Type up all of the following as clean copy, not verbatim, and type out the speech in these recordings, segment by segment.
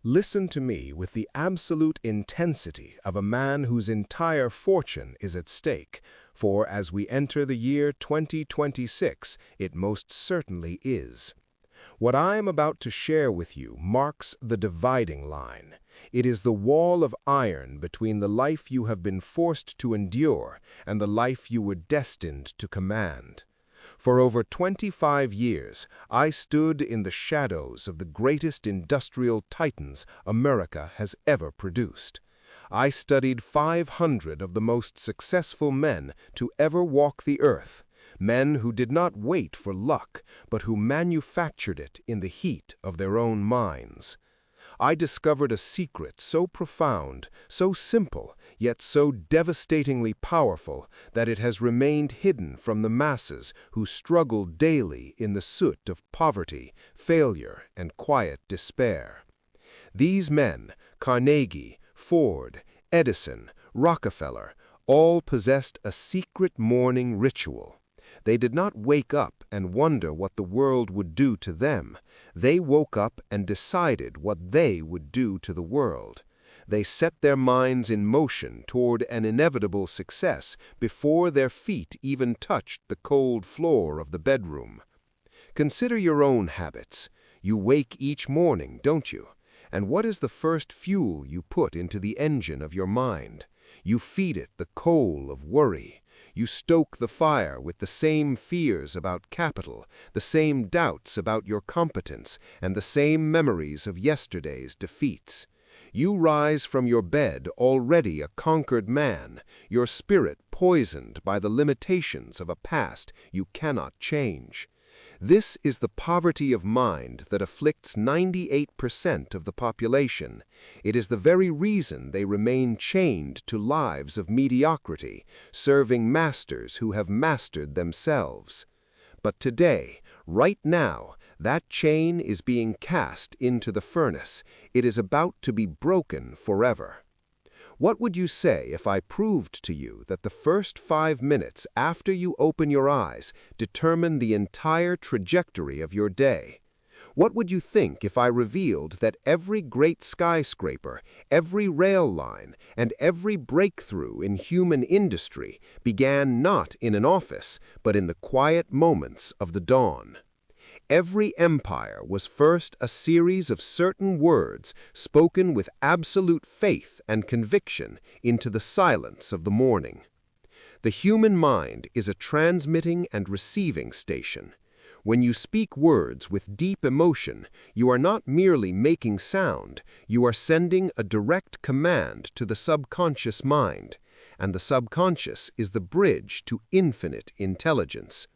Listen to me with the absolute intensity of a man whose entire fortune is at stake, for as we enter the year 2026, it most certainly is. What I am about to share with you marks the dividing line. It is the wall of iron between the life you have been forced to endure and the life you were destined to command. For over 25 years, I stood in the shadows of the greatest industrial titans America has ever produced. I studied 500 of the most successful men to ever walk the earth, men who did not wait for luck, but who manufactured it in the heat of their own minds. I discovered a secret so profound, so simple, yet so devastatingly powerful that it has remained hidden from the masses who struggle daily in the soot of poverty, failure, and quiet despair. These men, Carnegie, Ford, Edison, Rockefeller, all possessed a secret morning ritual. They did not wake up and wonder what the world would do to them. They woke up and decided what they would do to the world. They set their minds in motion toward an inevitable success before their feet even touched the cold floor of the bedroom. Consider your own habits. You wake each morning, don't you? And what is the first fuel you put into the engine of your mind? You feed it the coal of worry. You stoke the fire with the same fears about capital, the same doubts about your competence, and the same memories of yesterday's defeats. You rise from your bed already a conquered man, your spirit poisoned by the limitations of a past you cannot change. This is the poverty of mind that afflicts 98% of the population. It is the very reason they remain chained to lives of mediocrity, serving masters who have mastered themselves. But today, right now, that chain is being cast into the furnace. It is about to be broken forever. What would you say if I proved to you that the first 5 minutes after you open your eyes determine the entire trajectory of your day? What would you think if I revealed that every great skyscraper, every rail line, and every breakthrough in human industry began not in an office, but in the quiet moments of the dawn? Every empire was first a series of certain words spoken with absolute faith and conviction into the silence of the morning. The human mind is a transmitting and receiving station. When you speak words with deep emotion, you are not merely making sound, you are sending a direct command to the subconscious mind, and the subconscious is the bridge to infinite intelligence.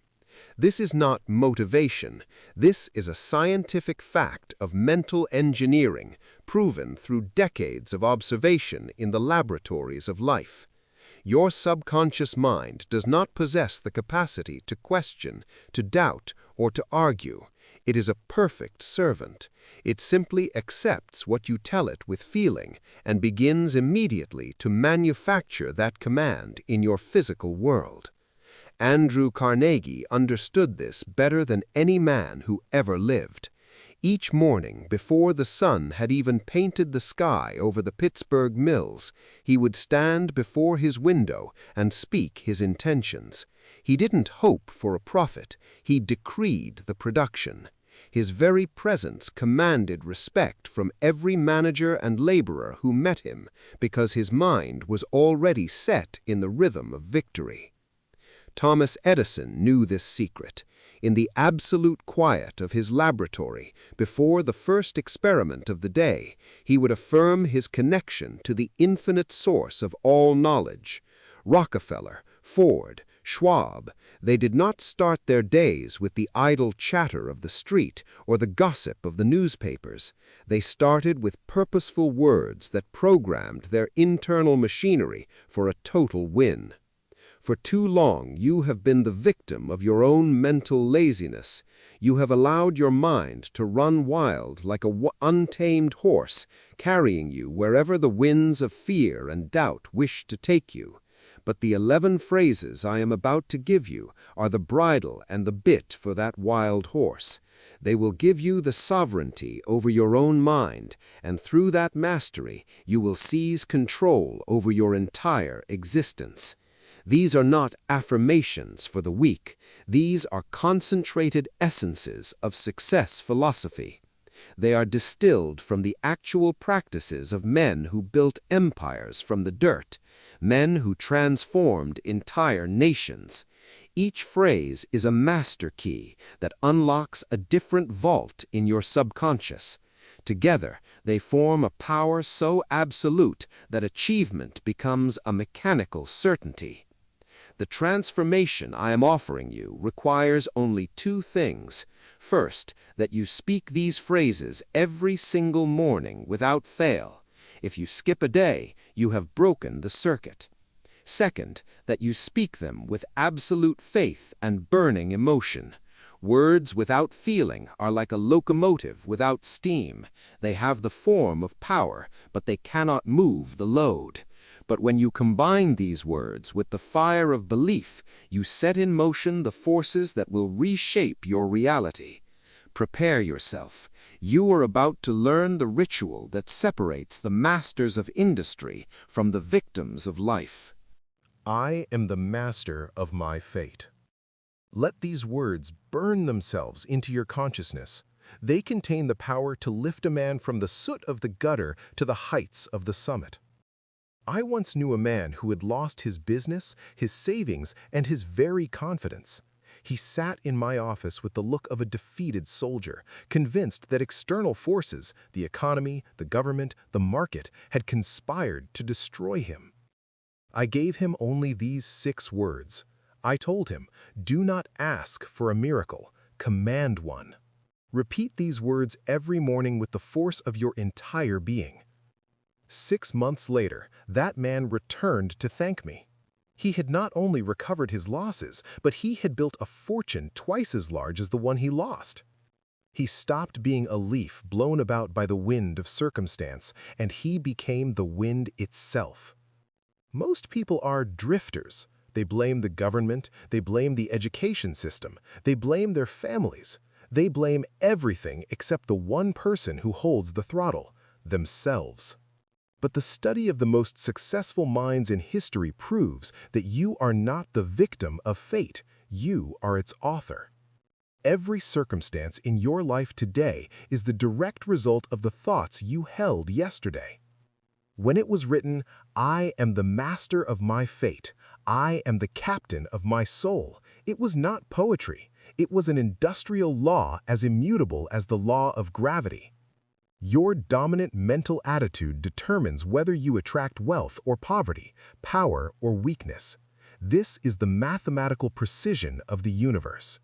This is not motivation. This is a scientific fact of mental engineering, proven through decades of observation in the laboratories of life. Your subconscious mind does not possess the capacity to question, to doubt, or to argue. It is a perfect servant. It simply accepts what you tell it with feeling and begins immediately to manufacture that command in your physical world. Andrew Carnegie understood this better than any man who ever lived. Each morning, before the sun had even painted the sky over the Pittsburgh mills, he would stand before his window and speak his intentions. He didn't hope for a profit, he decreed the production. His very presence commanded respect from every manager and laborer who met him, because his mind was already set in the rhythm of victory. Thomas Edison knew this secret. In the absolute quiet of his laboratory, before the first experiment of the day, he would affirm his connection to the infinite source of all knowledge. Rockefeller, Ford, Schwab, they did not start their days with the idle chatter of the street or the gossip of the newspapers. They started with purposeful words that programmed their internal machinery for a total win. For too long, you have been the victim of your own mental laziness. You have allowed your mind to run wild like an untamed horse, carrying you wherever the winds of fear and doubt wish to take you. But the 11 phrases I am about to give you are the bridle and the bit for that wild horse. They will give you the sovereignty over your own mind, and through that mastery, you will seize control over your entire existence. These are not affirmations for the weak. These are concentrated essences of success philosophy. They are distilled from the actual practices of men who built empires from the dirt, men who transformed entire nations. Each phrase is a master key that unlocks a different vault in your subconscious. Together, they form a power so absolute that achievement becomes a mechanical certainty. The transformation I am offering you requires only two things. First, that you speak these phrases every single morning without fail. If you skip a day, you have broken the circuit. Second, that you speak them with absolute faith and burning emotion. Words without feeling are like a locomotive without steam. They have the form of power, but they cannot move the load. But when you combine these words with the fire of belief, you set in motion the forces that will reshape your reality. Prepare yourself. You are about to learn the ritual that separates the masters of industry from the victims of life. I am the master of my fate. Let these words burn themselves into your consciousness. They contain the power to lift a man from the soot of the gutter to the heights of the summit. I once knew a man who had lost his business, his savings, and his very confidence. He sat in my office with the look of a defeated soldier, convinced that external forces, the economy, the government, the market, had conspired to destroy him. I gave him only these 6 words. I told him, do not ask for a miracle, command one. Repeat these words every morning with the force of your entire being. 6 months later, that man returned to thank me. He had not only recovered his losses, but he had built a fortune twice as large as the one he lost. He stopped being a leaf blown about by the wind of circumstance, and he became the wind itself. Most people are drifters. They blame the government, they blame the education system, they blame their families. They blame everything except the one person who holds the throttle, themselves. But the study of the most successful minds in history proves that you are not the victim of fate, you are its author. Every circumstance in your life today is the direct result of the thoughts you held yesterday. When it was written, I am the master of my fate, I am the captain of my soul, it was not poetry, it was an industrial law as immutable as the law of gravity. Your dominant mental attitude determines whether you attract wealth or poverty, power or weakness. This is the mathematical precision of the universe.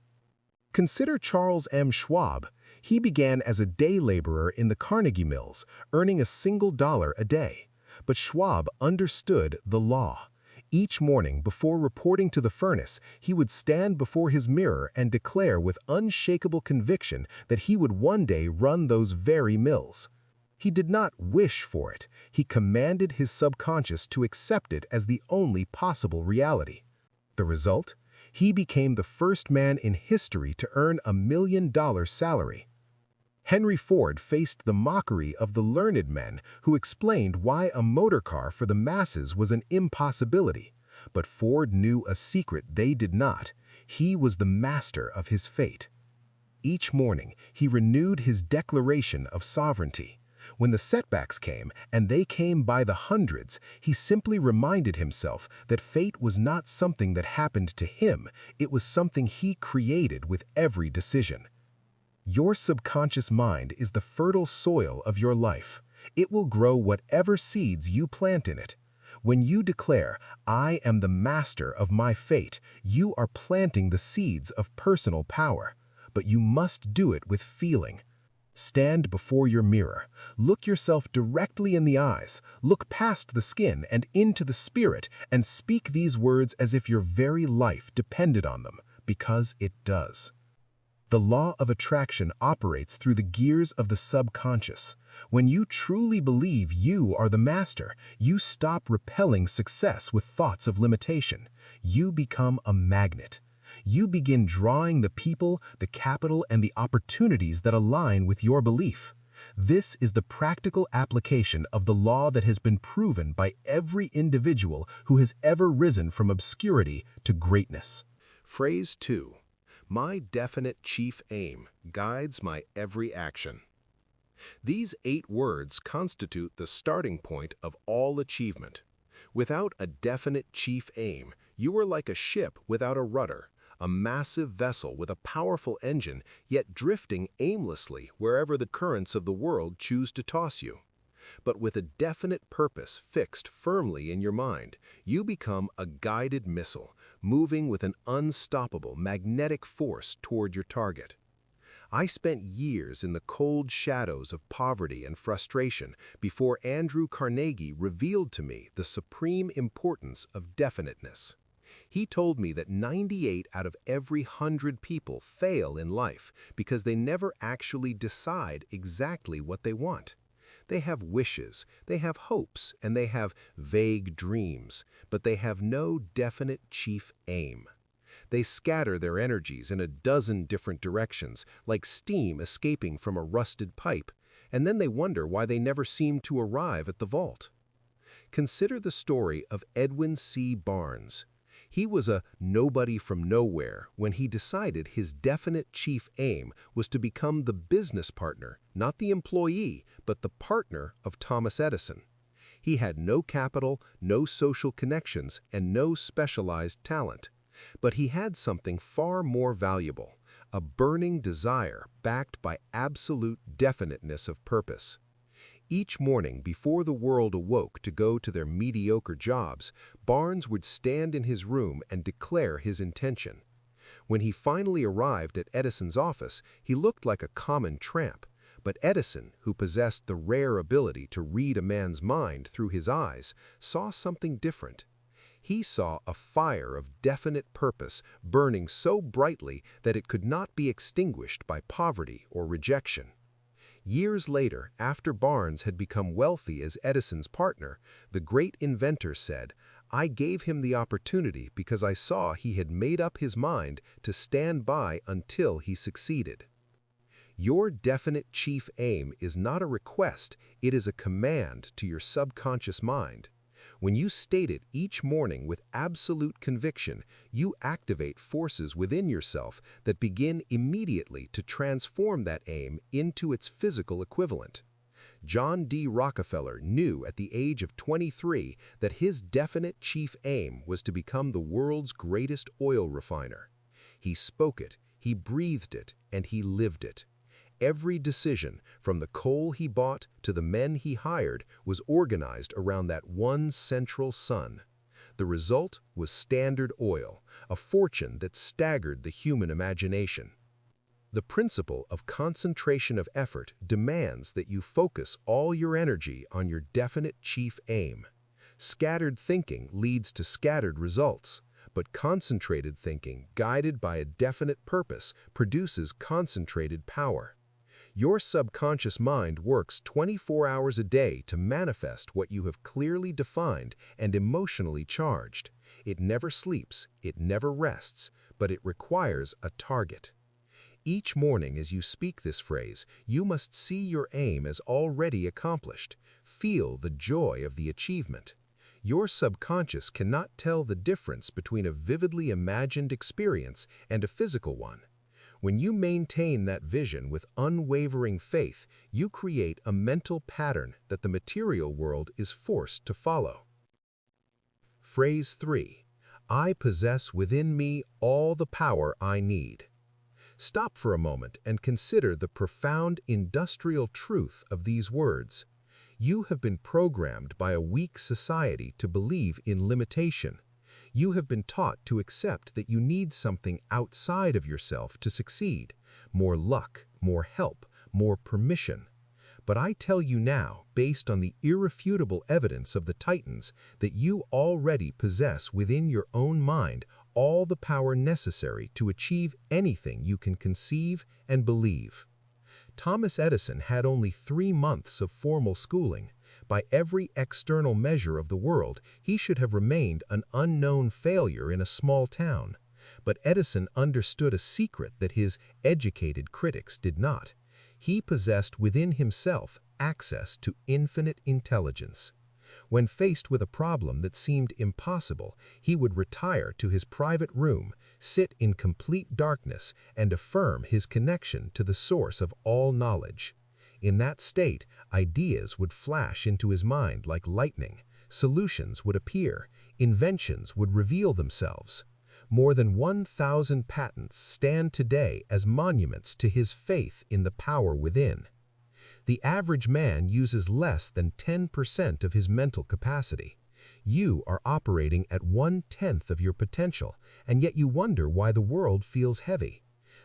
Consider Charles M. Schwab. He began as a day laborer in the Carnegie mills, earning a single dollar a day. But Schwab understood the law. Each morning, before reporting to the furnace, he would stand before his mirror and declare with unshakable conviction that he would one day run those very mills. He did not wish for it. He commanded his subconscious to accept it as the only possible reality. The result? He became the first man in history to earn $1 million salary. Henry Ford faced the mockery of the learned men who explained why a motor car for the masses was an impossibility. But Ford knew a secret they did not. He was the master of his fate. Each morning, he renewed his declaration of sovereignty. When the setbacks came, and they came by the hundreds, he simply reminded himself that fate was not something that happened to him, it was something he created with every decision. Your subconscious mind is the fertile soil of your life. It will grow whatever seeds you plant in it. When you declare, I am the master of my fate, you are planting the seeds of personal power. But you must do it with feeling. Stand before your mirror. Look yourself directly in the eyes. Look past the skin and into the spirit and speak these words as if your very life depended on them, because it does. The law of attraction operates through the gears of the subconscious. When you truly believe you are the master, you stop repelling success with thoughts of limitation. You become a magnet. You begin drawing the people, the capital, and the opportunities that align with your belief. This is the practical application of the law that has been proven by every individual who has ever risen from obscurity to greatness. Phrase 2. My definite chief aim guides my every action. These 8 words constitute the starting point of all achievement. Without a definite chief aim, you are like a ship without a rudder, a massive vessel with a powerful engine, yet drifting aimlessly wherever the currents of the world choose to toss you. But with a definite purpose fixed firmly in your mind, you become a guided missile, moving with an unstoppable magnetic force toward your target. I spent years in the cold shadows of poverty and frustration before Andrew Carnegie revealed to me the supreme importance of definiteness. He told me that 98 out of every 100 people fail in life because they never actually decide exactly what they want. They have wishes, they have hopes, and they have vague dreams, but they have no definite chief aim. They scatter their energies in a dozen different directions, like steam escaping from a rusted pipe, and then they wonder why they never seem to arrive at the vault. Consider the story of Edwin C. Barnes. He was a nobody from nowhere when he decided his definite chief aim was to become the business partner, not the employee, but the partner of Thomas Edison. He had no capital, no social connections, and no specialized talent. But he had something far more valuable, a burning desire backed by absolute definiteness of purpose. Each morning before the world awoke to go to their mediocre jobs, Barnes would stand in his room and declare his intention. When he finally arrived at Edison's office, he looked like a common tramp, but Edison, who possessed the rare ability to read a man's mind through his eyes, saw something different. He saw a fire of definite purpose burning so brightly that it could not be extinguished by poverty or rejection. Years later, after Barnes had become wealthy as Edison's partner, the great inventor said, "I gave him the opportunity because I saw he had made up his mind to stand by until he succeeded." Your definite chief aim is not a request, it is a command to your subconscious mind. When you state it each morning with absolute conviction, you activate forces within yourself that begin immediately to transform that aim into its physical equivalent. John D. Rockefeller knew at the age of 23 that his definite chief aim was to become the world's greatest oil refiner. He spoke it, he breathed it, and he lived it. Every decision, from the coal he bought to the men he hired, was organized around that one central sun. The result was Standard Oil, a fortune that staggered the human imagination. The principle of concentration of effort demands that you focus all your energy on your definite chief aim. Scattered thinking leads to scattered results, but concentrated thinking, guided by a definite purpose, produces concentrated power. Your subconscious mind works 24 hours a day to manifest what you have clearly defined and emotionally charged. It never sleeps, it never rests, but it requires a target. Each morning as you speak this phrase, you must see your aim as already accomplished. Feel the joy of the achievement. Your subconscious cannot tell the difference between a vividly imagined experience and a physical one. When you maintain that vision with unwavering faith, you create a mental pattern that the material world is forced to follow. Phrase 3. I possess within me all the power I need. Stop for a moment and consider the profound industrial truth of these words. You have been programmed by a weak society to believe in limitation. You have been taught to accept that you need something outside of yourself to succeed, more luck, more help, more permission. But I tell you now, based on the irrefutable evidence of the Titans, that you already possess within your own mind all the power necessary to achieve anything you can conceive and believe. Thomas Edison had only 3 months of formal schooling. By every external measure of the world, he should have remained an unknown failure in a small town. But Edison understood a secret that his educated critics did not. He possessed within himself access to infinite intelligence. When faced with a problem that seemed impossible, he would retire to his private room, sit in complete darkness, and affirm his connection to the source of all knowledge. In that state, ideas would flash into his mind like lightning, solutions would appear, inventions would reveal themselves. More than 1,000 patents stand today as monuments to his faith in the power within. The average man uses less than 10% of his mental capacity. You are operating at 1/10 of your potential, and yet you wonder why the world feels heavy.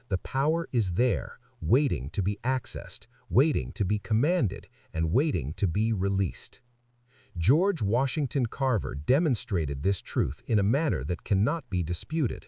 The power is there, waiting to be accessed, waiting to be commanded, and waiting to be released. George Washington Carver demonstrated this truth in a manner that cannot be disputed.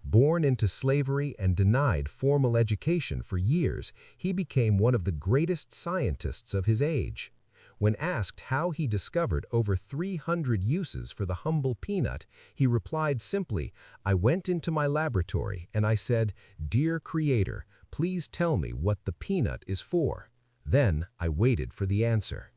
Born into slavery and denied formal education for years, he became one of the greatest scientists of his age. When asked how he discovered over 300 uses for the humble peanut, he replied simply, "I went into my laboratory and I said, 'Dear Creator, please tell me what the peanut is for.' Then I waited for the answer."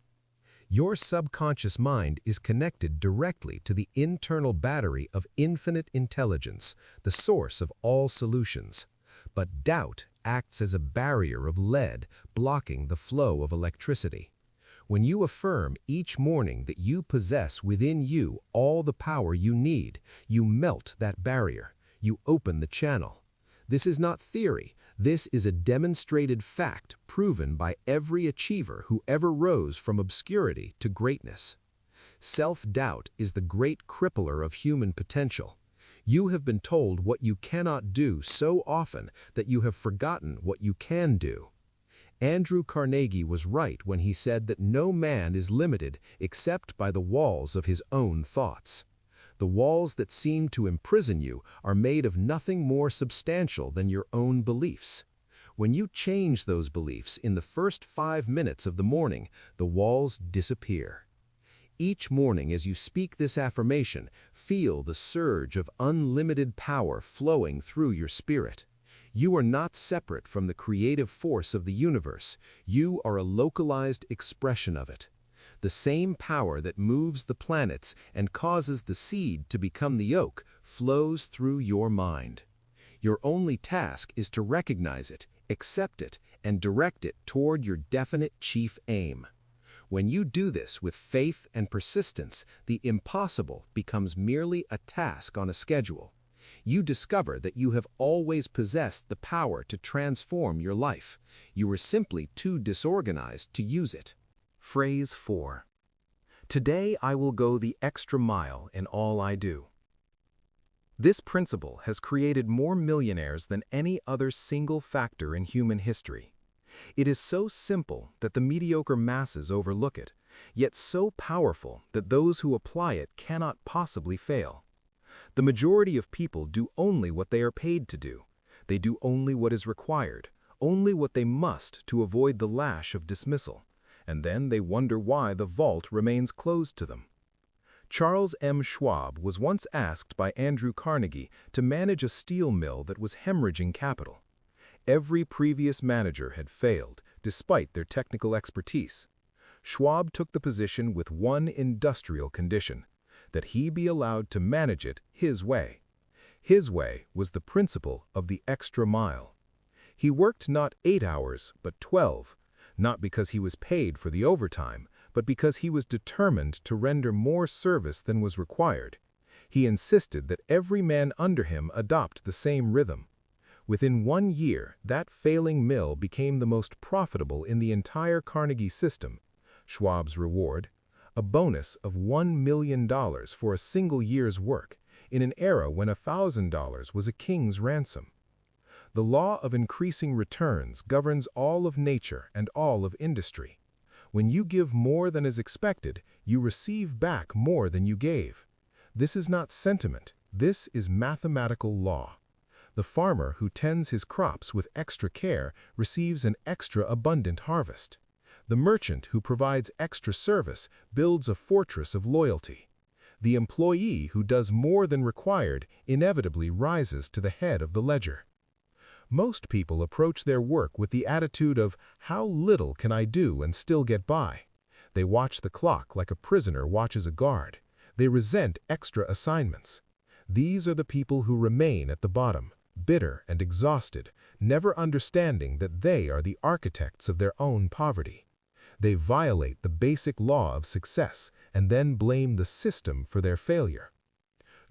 Your subconscious mind is connected directly to the internal battery of infinite intelligence, the source of all solutions. But doubt acts as a barrier of lead, blocking the flow of electricity. When you affirm each morning that you possess within you all the power you need, you melt that barrier, you open the channel. This is not theory. This is a demonstrated fact proven by every achiever who ever rose from obscurity to greatness. Self-doubt is the great crippler of human potential. You have been told what you cannot do so often that you have forgotten what you can do. Andrew Carnegie was right when he said that no man is limited except by the walls of his own thoughts. The walls that seem to imprison you are made of nothing more substantial than your own beliefs. When you change those beliefs in the first 5 minutes of the morning, the walls disappear. Each morning as you speak this affirmation, feel the surge of unlimited power flowing through your spirit. You are not separate from the creative force of the universe. You are a localized expression of it. The same power that moves the planets and causes the seed to become the oak flows through your mind. Your only task is to recognize it, accept it, and direct it toward your definite chief aim. When you do this with faith and persistence, the impossible becomes merely a task on a schedule. You discover that you have always possessed the power to transform your life. You were simply too disorganized to use it. Phrase 4. Today I will go the extra mile in all I do. This principle has created more millionaires than any other single factor in human history. It is so simple that the mediocre masses overlook it, yet so powerful that those who apply it cannot possibly fail. The majority of people do only what they are paid to do. They do only what is required, only what they must to avoid the lash of dismissal. And then they wonder why the vault remains closed to them. Charles M. Schwab was once asked by Andrew Carnegie to manage a steel mill that was hemorrhaging capital. Every previous manager had failed, despite their technical expertise. Schwab took the position with one industrial condition, that he be allowed to manage it his way. His way was the principle of the extra mile. He worked not 8 hours, but 12. Not because he was paid for the overtime, but because he was determined to render more service than was required. He insisted that every man under him adopt the same rhythm. Within 1 year, that failing mill became the most profitable in the entire Carnegie system. Schwab's reward? A bonus of $1 million for a single year's work, in an era when $1,000 was a king's ransom. The law of increasing returns governs all of nature and all of industry. When you give more than is expected, you receive back more than you gave. This is not sentiment, this is mathematical law. The farmer who tends his crops with extra care receives an extra abundant harvest. The merchant who provides extra service builds a fortress of loyalty. The employee who does more than required inevitably rises to the head of the ledger. Most people approach their work with the attitude of, how little can I do and still get by? They watch the clock like a prisoner watches a guard. They resent extra assignments. These are the people who remain at the bottom, bitter and exhausted, never understanding that they are the architects of their own poverty. They violate the basic law of success and then blame the system for their failure.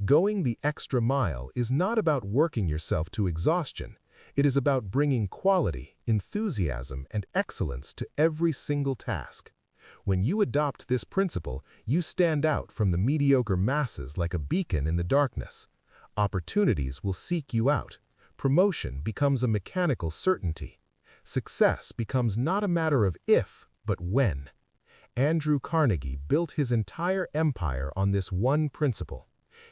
Going the extra mile is not about working yourself to exhaustion. It is about bringing quality, enthusiasm, and excellence to every single task. When you adopt this principle, you stand out from the mediocre masses like a beacon in the darkness. Opportunities will seek you out. Promotion becomes a mechanical certainty. Success becomes not a matter of if, but when. Andrew Carnegie built his entire empire on this one principle.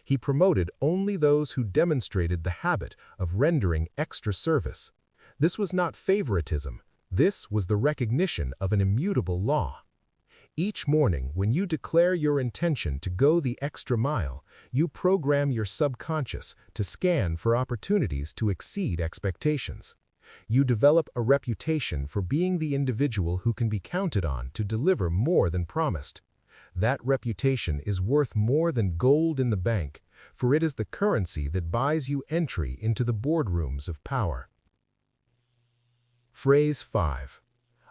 He promoted only those who demonstrated the habit of rendering extra service. This was not favoritism. This was the recognition of an immutable law. Each morning, when you declare your intention to go the extra mile, you program your subconscious to scan for opportunities to exceed expectations. You develop a reputation for being the individual who can be counted on to deliver more than promised. That reputation is worth more than gold in the bank, for it is the currency that buys you entry into the boardrooms of power. Phrase 5.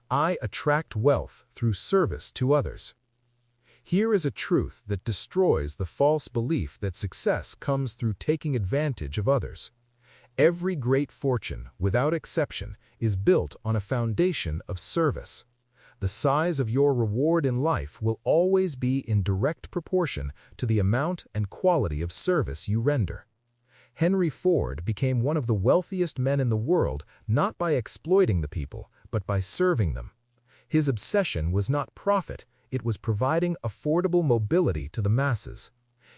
I attract wealth through service to others. Here is a truth that destroys the false belief that success comes through taking advantage of others. Every great fortune, without exception, is built on a foundation of service. The size of your reward in life will always be in direct proportion to the amount and quality of service you render. Henry Ford became one of the wealthiest men in the world not by exploiting the people, but by serving them. His obsession was not profit, it was providing affordable mobility to the masses.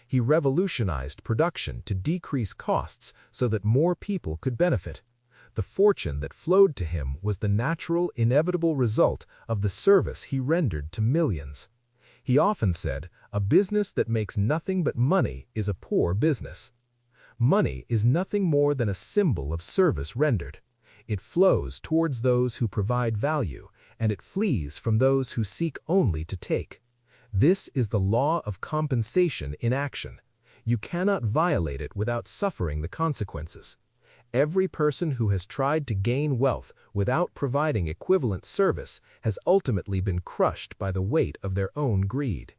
He revolutionized production to decrease costs so that more people could benefit. The fortune that flowed to him was the natural, inevitable result of the service he rendered to millions. He often said, "A business that makes nothing but money is a poor business." Money is nothing more than a symbol of service rendered. It flows towards those who provide value, and it flees from those who seek only to take. This is the law of compensation in action. You cannot violate it without suffering the consequences. Every person who has tried to gain wealth without providing equivalent service has ultimately been crushed by the weight of their own greed.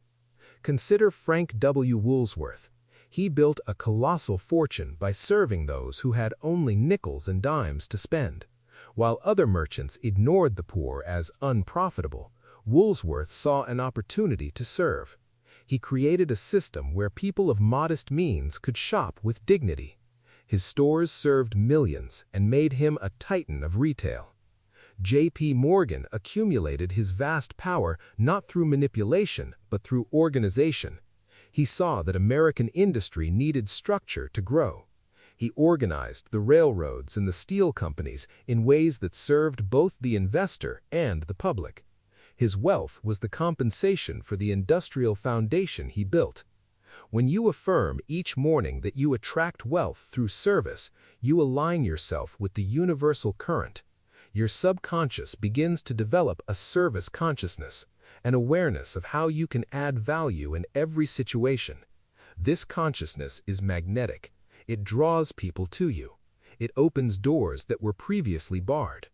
Consider Frank W. Woolsworth. He built a colossal fortune by serving those who had only nickels and dimes to spend. While other merchants ignored the poor as unprofitable, Woolsworth saw an opportunity to serve. He created a system where people of modest means could shop with dignity. His stores served millions and made him a titan of retail. J.P. Morgan accumulated his vast power not through manipulation, but through organization. He saw that American industry needed structure to grow. He organized the railroads and the steel companies in ways that served both the investor and the public. His wealth was the compensation for the industrial foundation he built. When you affirm each morning that you attract wealth through service, you align yourself with the universal current. Your subconscious begins to develop a service consciousness, an awareness of how you can add value in every situation. This consciousness is magnetic. It draws people to you. It opens doors that were previously barred.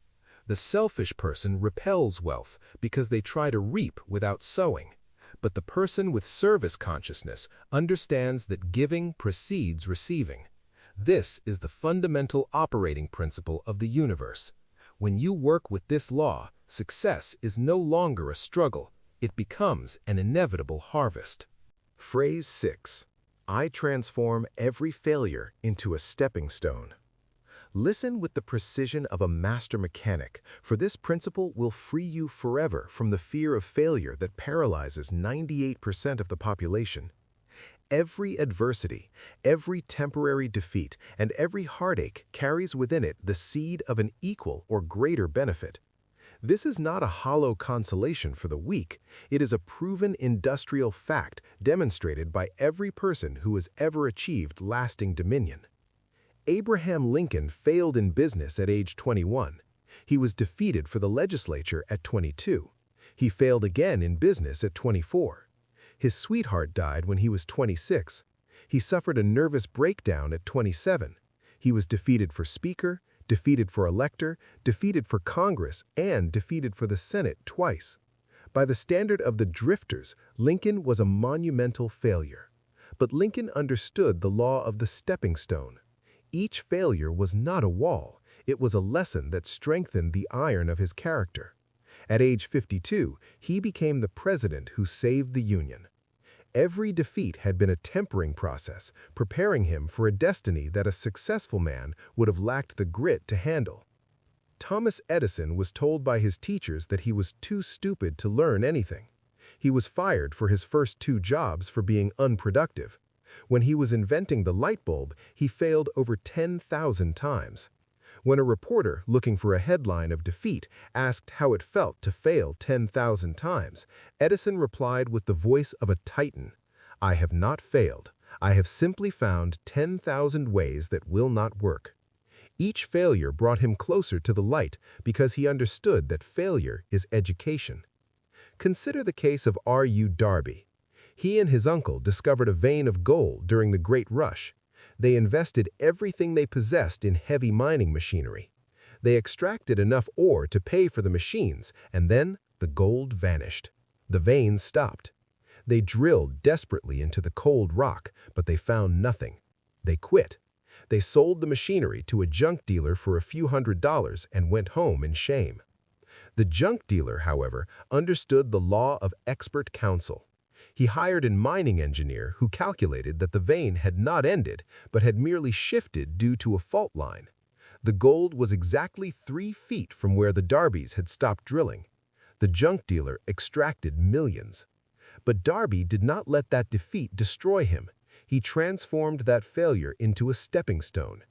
The selfish person repels wealth because they try to reap without sowing. But the person with service consciousness understands that giving precedes receiving. This is the fundamental operating principle of the universe. When you work with this law, success is no longer a struggle. It becomes an inevitable harvest. Phrase 6. I transform every failure into a stepping stone. Listen with the precision of a master mechanic, for this principle will free you forever from the fear of failure that paralyzes 98% of the population. Every adversity, every temporary defeat, and every heartache carries within it the seed of an equal or greater benefit. This is not a hollow consolation for the weak. It is a proven industrial fact demonstrated by every person who has ever achieved lasting dominion. Abraham Lincoln failed in business at age 21. He was defeated for the legislature at 22. He failed again in business at 24. His sweetheart died when he was 26. He suffered a nervous breakdown at 27. He was defeated for Speaker, defeated for Elector, defeated for Congress, and defeated for the Senate twice. By the standard of the drifters, Lincoln was a monumental failure. But Lincoln understood the law of the stepping stone. Each failure was not a wall. It was a lesson that strengthened the iron of his character. At age 52, he became the president who saved the Union. Every defeat had been a tempering process, preparing him for a destiny that a successful man would have lacked the grit to handle. Thomas Edison was told by his teachers that he was too stupid to learn anything. He was fired for his first 2 jobs for being unproductive. When he was inventing the light bulb, he failed over 10,000 times. When a reporter, looking for a headline of defeat, asked how it felt to fail 10,000 times, Edison replied with the voice of a titan, "I have not failed. I have simply found 10,000 ways that will not work." Each failure brought him closer to the light because he understood that failure is education. Consider the case of R.U. Darby. He and his uncle discovered a vein of gold during the Great Rush. They invested everything they possessed in heavy mining machinery. They extracted enough ore to pay for the machines, and then the gold vanished. The vein stopped. They drilled desperately into the cold rock, but they found nothing. They quit. They sold the machinery to a junk dealer for a few $100s and went home in shame. The junk dealer, however, understood the law of expert counsel. He hired a mining engineer who calculated that the vein had not ended, but had merely shifted due to a fault line. The gold was exactly 3 feet from where the Darbys had stopped drilling. The junk dealer extracted millions. But Darby did not let that defeat destroy him. He transformed that failure into a stepping stone.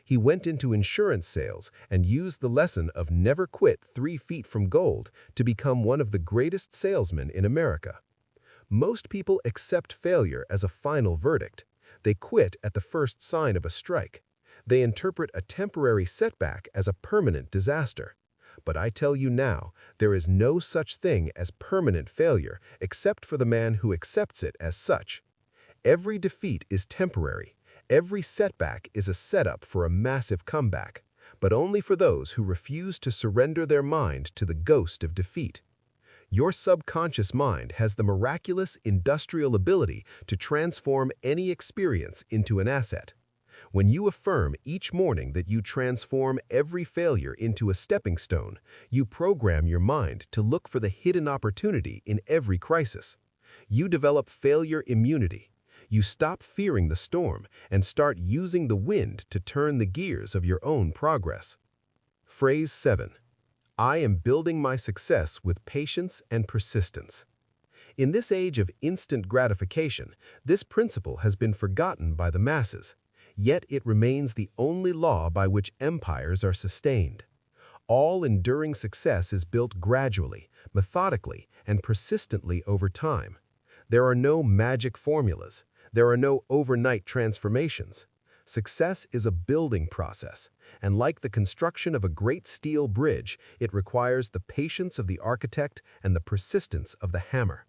He went into insurance sales and used the lesson of never quit 3 feet from gold to become one of the greatest salesmen in America. Most people accept failure as a final verdict. They quit at the first sign of a strike. They interpret a temporary setback as a permanent disaster. But I tell you now, there is no such thing as permanent failure except for the man who accepts it as such. Every defeat is temporary. Every setback is a setup for a massive comeback, but only for those who refuse to surrender their mind to the ghost of defeat. Your subconscious mind has the miraculous industrial ability to transform any experience into an asset. When you affirm each morning that you transform every failure into a stepping stone, you program your mind to look for the hidden opportunity in every crisis. You develop failure immunity. You stop fearing the storm and start using the wind to turn the gears of your own progress. Phrase 7. I am building my success with patience and persistence. In this age of instant gratification, this principle has been forgotten by the masses, yet it remains the only law by which empires are sustained. All enduring success is built gradually, methodically, and persistently over time. There are no magic formulas. There are no overnight transformations. Success is a building process, and like the construction of a great steel bridge, it requires the patience of the architect and the persistence of the hammer.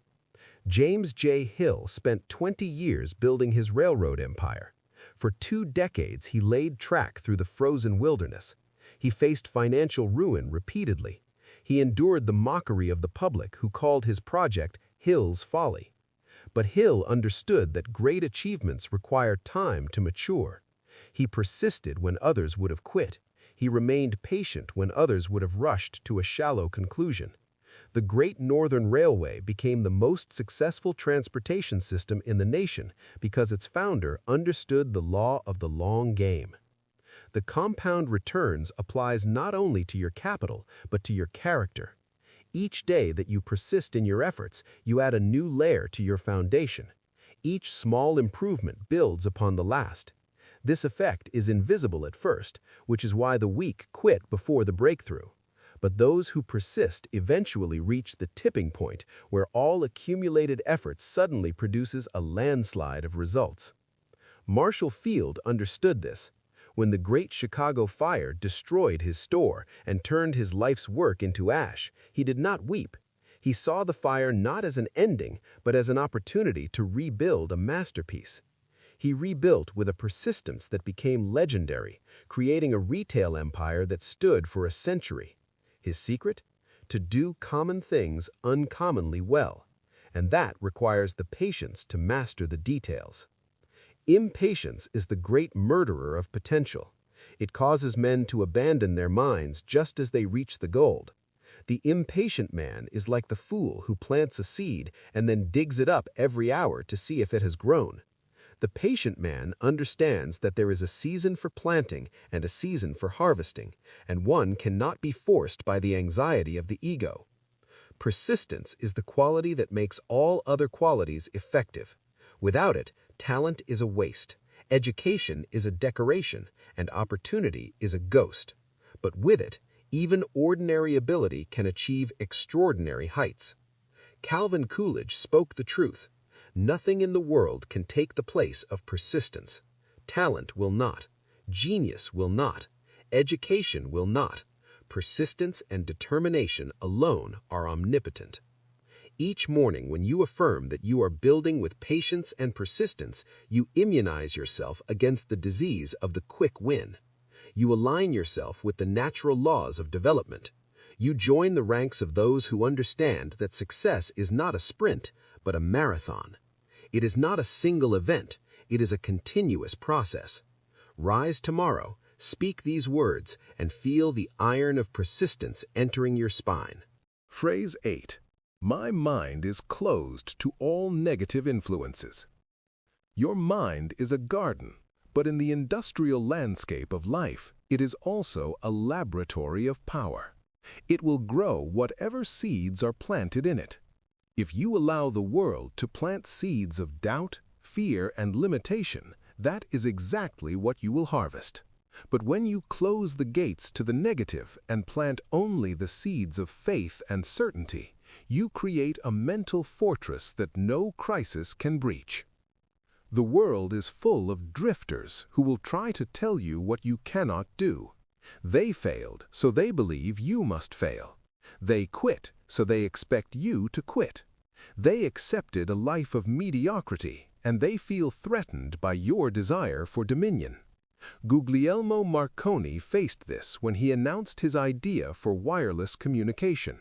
James J. Hill spent 20 years building his railroad empire. For 2 decades, he laid track through the frozen wilderness. He faced financial ruin repeatedly. He endured the mockery of the public who called his project Hill's Folly. But Hill understood that great achievements require time to mature. He persisted when others would have quit. He remained patient when others would have rushed to a shallow conclusion. The Great Northern Railway became the most successful transportation system in the nation because its founder understood the law of the long game. The compound returns applies not only to your capital, but to your character. Each day that you persist in your efforts, you add a new layer to your foundation. Each small improvement builds upon the last. This effect is invisible at first, which is why the weak quit before the breakthrough. But those who persist eventually reach the tipping point where all accumulated effort suddenly produces a landslide of results. Marshall Field understood this. When the Great Chicago Fire destroyed his store and turned his life's work into ash, he did not weep. He saw the fire not as an ending, but as an opportunity to rebuild a masterpiece. He rebuilt with a persistence that became legendary, creating a retail empire that stood for a century. His secret? To do common things uncommonly well. And that requires the patience to master the details. Impatience is the great murderer of potential. It causes men to abandon their minds just as they reach the gold. The impatient man is like the fool who plants a seed and then digs it up every hour to see if it has grown. The patient man understands that there is a season for planting and a season for harvesting, and one cannot be forced by the anxiety of the ego. Persistence is the quality that makes all other qualities effective. Without it, talent is a waste, education is a decoration, and opportunity is a ghost. But with it, even ordinary ability can achieve extraordinary heights. Calvin Coolidge spoke the truth. Nothing in the world can take the place of persistence. Talent will not. Genius will not. Education will not. Persistence and determination alone are omnipotent. Each morning when you affirm that you are building with patience and persistence, you immunize yourself against the disease of the quick win. You align yourself with the natural laws of development. You join the ranks of those who understand that success is not a sprint, but a marathon. It is not a single event, it is a continuous process. Rise tomorrow, speak these words, and feel the iron of persistence entering your spine. Phrase 8. My mind is closed to all negative influences. Your mind is a garden, but in the industrial landscape of life, it is also a laboratory of power. It will grow whatever seeds are planted in it. If you allow the world to plant seeds of doubt, fear, and limitation, that is exactly what you will harvest. But when you close the gates to the negative and plant only the seeds of faith and certainty, you create a mental fortress that no crisis can breach. The world is full of drifters who will try to tell you what you cannot do. They failed, so they believe you must fail. They quit, so they expect you to quit. They accepted a life of mediocrity, and they feel threatened by your desire for dominion. Guglielmo Marconi faced this when he announced his idea for wireless communication.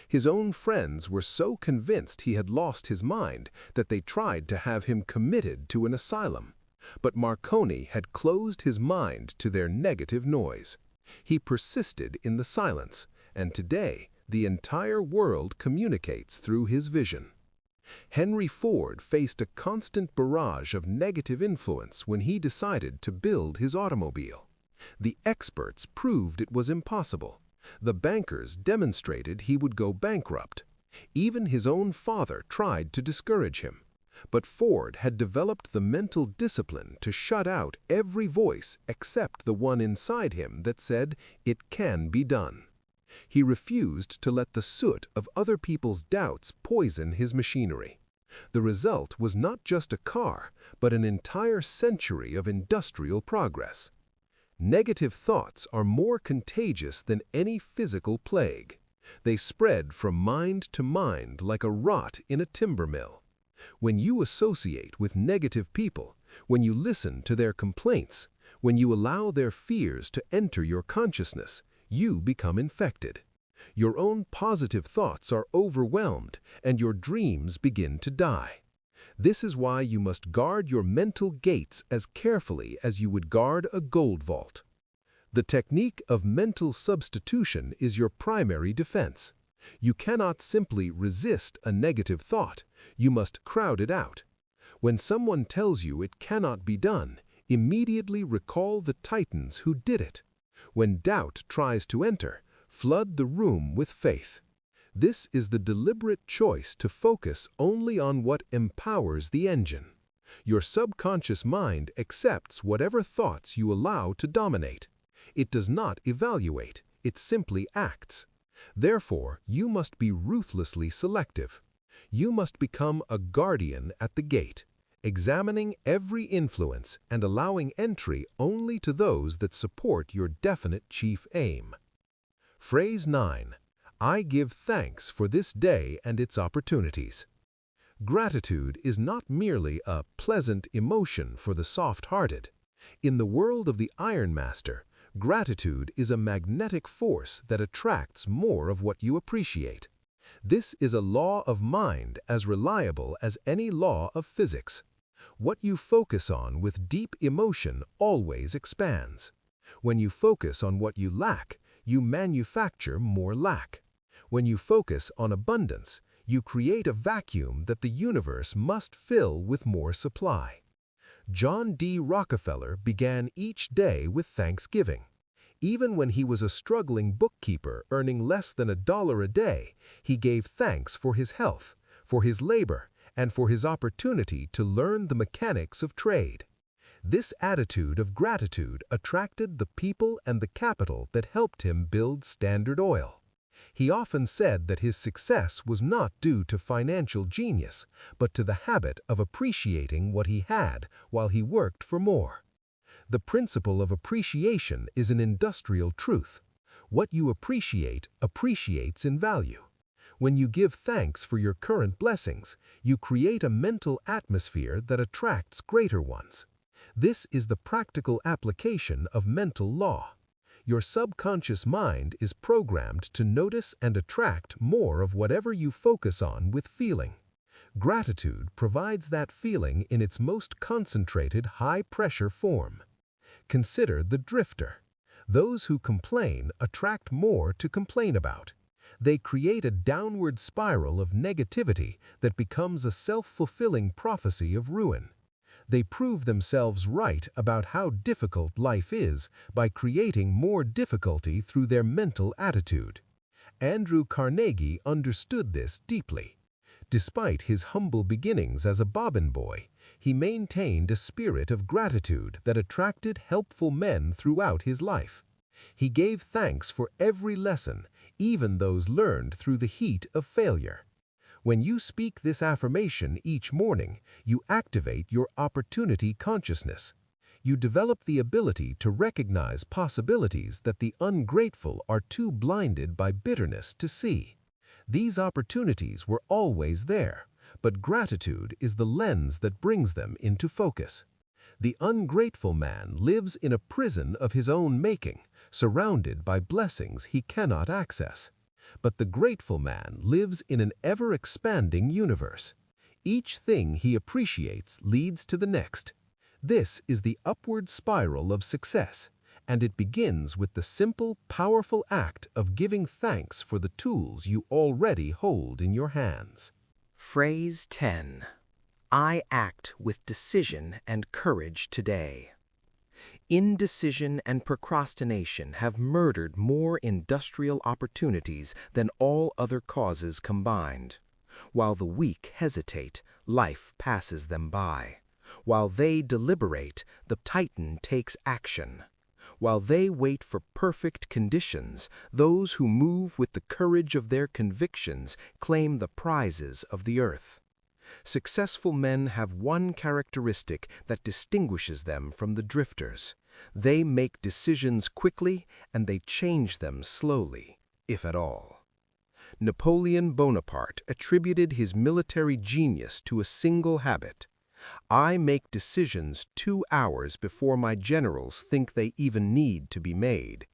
His own friends were so convinced he had lost his mind that they tried to have him committed to an asylum. But Marconi had closed his mind to their negative noise. He persisted in the silence, and today the entire world communicates through his vision. Henry Ford faced a constant barrage of negative influence when he decided to build his automobile. The experts proved it was impossible. The bankers demonstrated he would go bankrupt. Even his own father tried to discourage him. But Ford had developed the mental discipline to shut out every voice except the one inside him that said, "It can be done." He refused to let the soot of other people's doubts poison his machinery. The result was not just a car, but an entire century of industrial progress. Negative thoughts are more contagious than any physical plague. They spread from mind to mind like a rot in a timber mill. When you associate with negative people, when you listen to their complaints, when you allow their fears to enter your consciousness, you become infected. Your own positive thoughts are overwhelmed, and your dreams begin to die. This is why you must guard your mental gates as carefully as you would guard a gold vault. The technique of mental substitution is your primary defense. You cannot simply resist a negative thought. You must crowd it out. When someone tells you it cannot be done, immediately recall the titans who did it. When doubt tries to enter, flood the room with faith. This is the deliberate choice to focus only on what empowers the engine. Your subconscious mind accepts whatever thoughts you allow to dominate. It does not evaluate, it simply acts. Therefore, you must be ruthlessly selective. You must become a guardian at the gate, examining every influence and allowing entry only to those that support your definite chief aim. Phrase 9. I give thanks for this day and its opportunities. Gratitude is not merely a pleasant emotion for the soft-hearted. In the world of the Iron Master, gratitude is a magnetic force that attracts more of what you appreciate. This is a law of mind as reliable as any law of physics. What you focus on with deep emotion always expands. When you focus on what you lack, you manufacture more lack. When you focus on abundance, you create a vacuum that the universe must fill with more supply. John D. Rockefeller began each day with thanksgiving. Even when he was a struggling bookkeeper earning less than $1 a day, he gave thanks for his health, for his labor, and for his opportunity to learn the mechanics of trade. This attitude of gratitude attracted the people and the capital that helped him build Standard Oil. He often said that his success was not due to financial genius, but to the habit of appreciating what he had while he worked for more. The principle of appreciation is an industrial truth. What you appreciate appreciates in value. When you give thanks for your current blessings, you create a mental atmosphere that attracts greater ones. This is the practical application of mental law. Your subconscious mind is programmed to notice and attract more of whatever you focus on with feeling. Gratitude provides that feeling in its most concentrated, high-pressure form. Consider the drifter. Those who complain attract more to complain about. They create a downward spiral of negativity that becomes a self-fulfilling prophecy of ruin. They prove themselves right about how difficult life is by creating more difficulty through their mental attitude. Andrew Carnegie understood this deeply. Despite his humble beginnings as a bobbin boy, he maintained a spirit of gratitude that attracted helpful men throughout his life. He gave thanks for every lesson, even those learned through the heat of failure. When you speak this affirmation each morning, you activate your opportunity consciousness. You develop the ability to recognize possibilities that the ungrateful are too blinded by bitterness to see. These opportunities were always there, but gratitude is the lens that brings them into focus. The ungrateful man lives in a prison of his own making, surrounded by blessings he cannot access. But the grateful man lives in an ever-expanding universe. Each thing he appreciates leads to the next. This is the upward spiral of success, and it begins with the simple, powerful act of giving thanks for the tools you already hold in your hands. Phrase 10. I act with decision and courage today. Indecision and procrastination have murdered more industrial opportunities than all other causes combined. While the weak hesitate, life passes them by. While they deliberate, the titan takes action. While they wait for perfect conditions, those who move with the courage of their convictions claim the prizes of the earth. Successful men have one characteristic that distinguishes them from the drifters. They make decisions quickly and they change them slowly, if at all. Napoleon Bonaparte attributed his military genius to a single habit. I make decisions 2 hours before my generals think they even need to be made.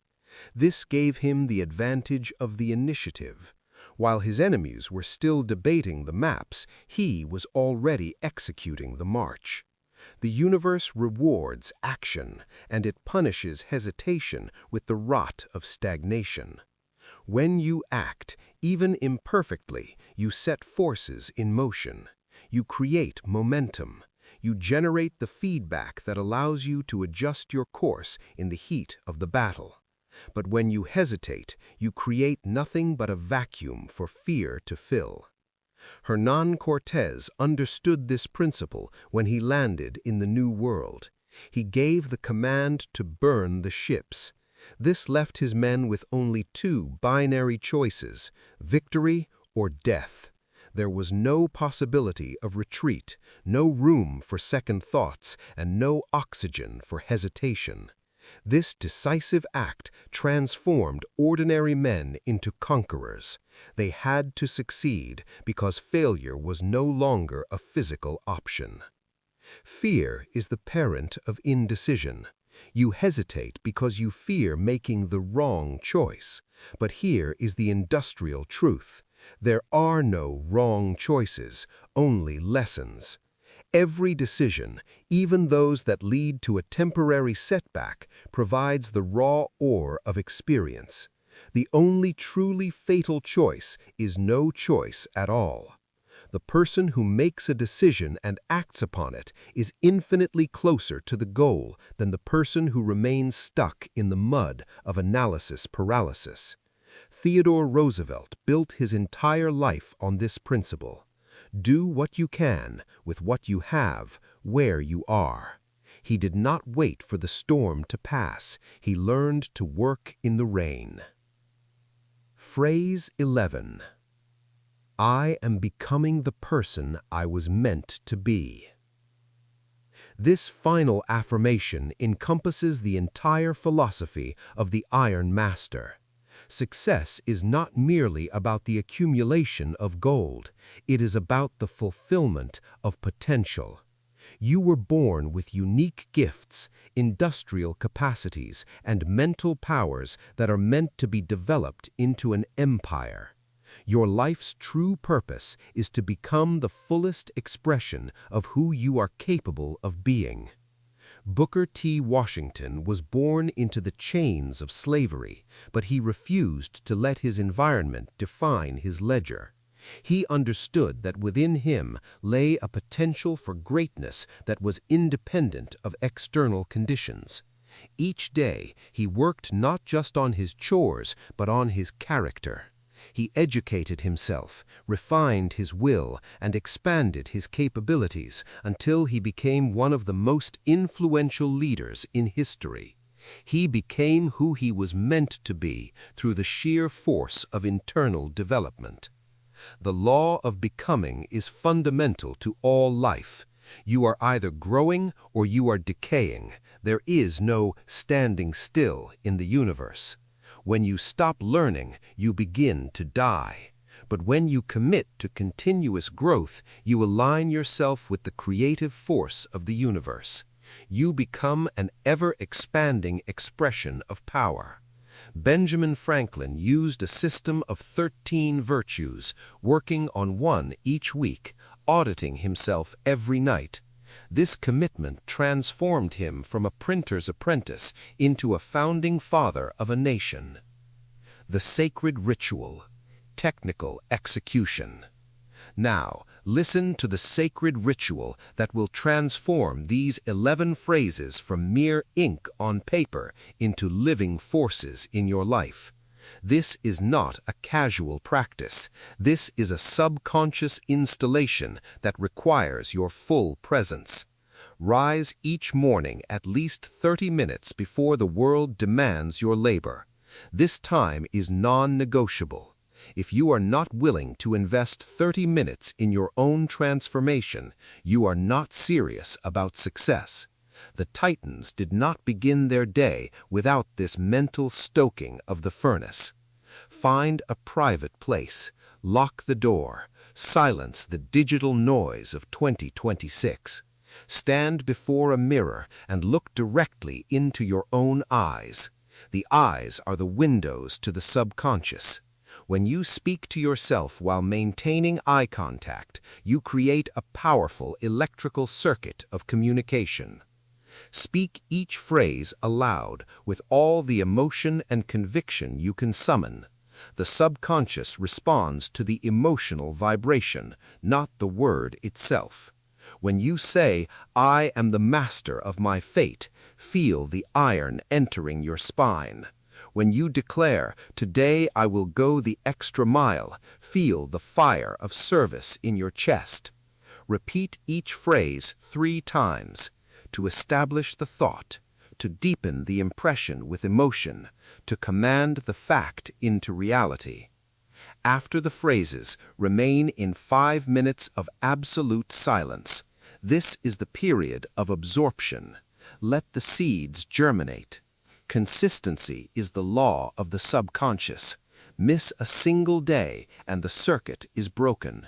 This gave him the advantage of the initiative. While his enemies were still debating the maps, he was already executing the march. The universe rewards action, and it punishes hesitation with the rot of stagnation. When you act, even imperfectly, you set forces in motion. You create momentum. You generate the feedback that allows you to adjust your course in the heat of the battle. But when you hesitate, you create nothing but a vacuum for fear to fill. Hernán Cortés understood this principle when he landed in the New World. He gave the command to burn the ships. This left his men with only two binary choices: victory or death. There was no possibility of retreat, no room for second thoughts, and no oxygen for hesitation. This decisive act transformed ordinary men into conquerors. They had to succeed because failure was no longer a physical option. Fear is the parent of indecision. You hesitate because you fear making the wrong choice. But here is the industrial truth. There are no wrong choices, only lessons. Every decision, even those that lead to a temporary setback, provides the raw ore of experience. The only truly fatal choice is no choice at all. The person who makes a decision and acts upon it is infinitely closer to the goal than the person who remains stuck in the mud of analysis paralysis. Theodore Roosevelt built his entire life on this principle. Do what you can with what you have, where you are. He did not wait for the storm to pass. He learned to work in the rain. Phrase 11. I am becoming the person I was meant to be. This final affirmation encompasses the entire philosophy of the Iron Master. Success is not merely about the accumulation of gold. It is about the fulfillment of potential. You were born with unique gifts, industrial capacities, and mental powers that are meant to be developed into an empire. Your life's true purpose is to become the fullest expression of who you are capable of being. Booker T. Washington was born into the chains of slavery, but he refused to let his environment define his ledger. He understood that within him lay a potential for greatness that was independent of external conditions. Each day, he worked not just on his chores, but on his character. He educated himself, refined his will, and expanded his capabilities until he became one of the most influential leaders in history. He became who he was meant to be through the sheer force of internal development. The law of becoming is fundamental to all life. You are either growing or you are decaying. There is no standing still in the universe. When you stop learning, you begin to die. But when you commit to continuous growth, you align yourself with the creative force of the universe. You become an ever-expanding expression of power. Benjamin Franklin used a system of 13 virtues, working on one each week, auditing himself every night. This commitment transformed him from a printer's apprentice into a founding father of a nation. The sacred ritual, technical execution. Now, listen to the sacred ritual that will transform these 11 phrases from mere ink on paper into living forces in your life. This is not a casual practice. This is a subconscious installation that requires your full presence. Rise each morning at least 30 minutes before the world demands your labor. This time is non-negotiable. If you are not willing to invest 30 minutes in your own transformation, you are not serious about success. The Titans did not begin their day without this mental stoking of the furnace. Find a private place, lock the door, silence the digital noise of 2026. Stand before a mirror and look directly into your own eyes. The eyes are the windows to the subconscious. When you speak to yourself while maintaining eye contact, you create a powerful electrical circuit of communication. Speak each phrase aloud with all the emotion and conviction you can summon. The subconscious responds to the emotional vibration, not the word itself. When you say, "I am the master of my fate," feel the iron entering your spine. When you declare, "Today I will go the extra mile," feel the fire of service in your chest. Repeat each phrase 3 times. To establish the thought, to deepen the impression with emotion, to command the fact into reality. After the phrases, remain in 5 minutes of absolute silence. This is the period of absorption. Let the seeds germinate. Consistency is the law of the subconscious. Miss a single day and the circuit is broken.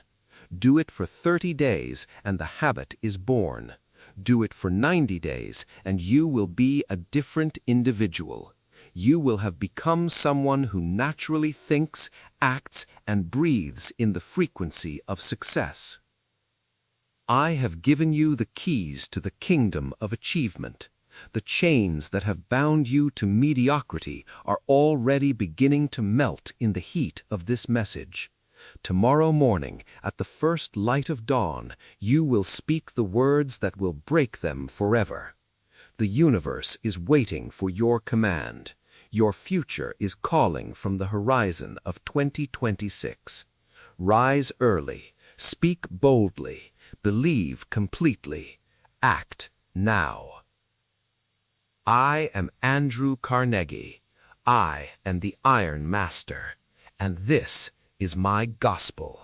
Do it for 30 days and the habit is born. Do it for 90 days and you will be a different individual. You will have become someone who naturally thinks, acts, and breathes in the frequency of success. I have given you the keys to the kingdom of achievement. The chains that have bound you to mediocrity are already beginning to melt in the heat of this message. Tomorrow morning, at the first light of dawn, you will speak the words that will break them forever. The universe is waiting for your command. Your future is calling from the horizon of 2026. Rise early, speak boldly, believe completely, act now. I am Andrew Carnegie. I am the Iron Master, and this is my gospel.